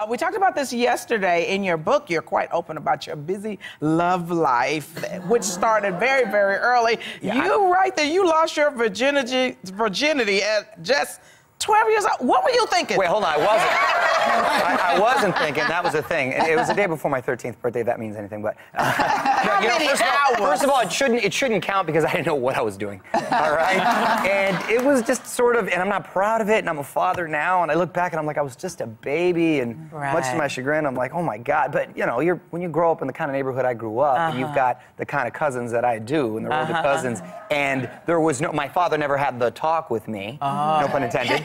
We talked about this yesterday. In your book, you're quite open about your busy love life, which started very, very early. Yeah, You right there, you lost your virginity at just 12 years old. What were you thinking? Wait, hold on, I wasn't. I wasn't thinking, that was a thing. It was the day before my 13th birthday, if that means anything, but... first of all, it shouldn't count because I didn't know what I was doing, all right? And it was just sort of, and I'm not proud of it, and I'm a father now, and I look back and I'm like, I was just a baby, and much to my chagrin, I'm like, oh my God. But, you know, when you grow up in the kind of neighborhood I grew up, and you've got the kind of cousins that I do, and they're older cousins, and there was no, my father never had the talk with me, no pun intended,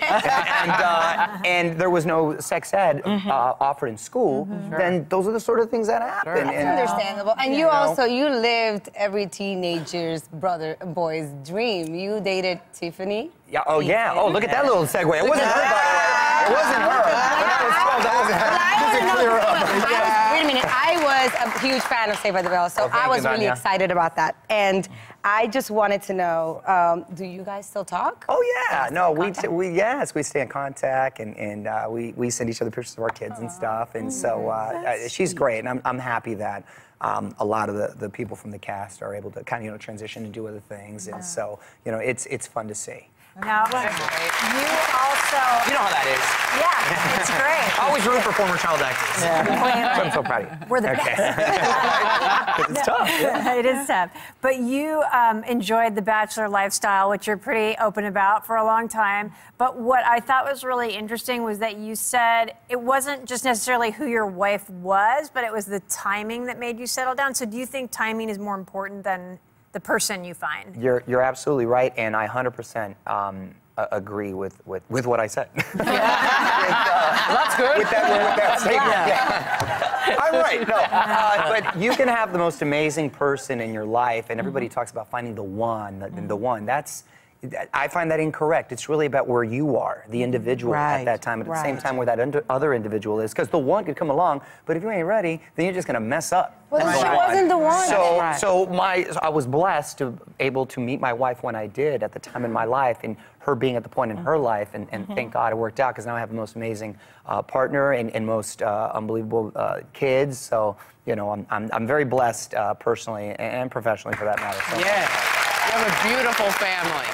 and there was no sex ed offered in school, then those are the sort of things that happen. That's understandable. And you also, you lived every teenager's boy's dream. You dated Tiffany. Yeah, oh yeah. Oh, look at that little segue. It wasn't her, by the way. It wasn't her. When I was 12, that wasn't her. Wait a minute. I was a huge fan of Saved by the Bell, so I was really excited about that. And I just wanted to know, do you guys still talk? Oh yeah. No, we stay in contact, and we send each other pictures of our kids and stuff. And so she's great, and I'm happy that a lot of the people from the cast are able to kind of transition and do other things. And so it's fun to see. Now, you also... You know how that is. Yeah, it's great. I always root for former child actors. Yeah. So I'm so proud of you. We're the best. Because it's tough. Yeah. It is tough. But you enjoyed the Bachelor lifestyle, which you're pretty open about for a long time. But what I thought was really interesting was that you said it wasn't just necessarily who your wife was, but it was the timing that made you settle down. So do you think timing is more important than the person you find? You're absolutely right, and I 100% agree with what I said. That's good. With that statement. Yeah. I'm right. No, but you can have the most amazing person in your life, and everybody talks about finding the one. The one. I find that incorrect. It's really about where you are, the individual at that time, at the same time where that other individual is. Because the one could come along, but if you ain't ready, then you're just going to mess up. Well, she wasn't the one. So I was blessed to able to meet my wife when I did at the time in my life, and her being at the point in her life, and thank God it worked out, because now I have the most amazing partner and most unbelievable kids. So I'm very blessed personally and professionally for that matter. So. Yeah, you have a beautiful family.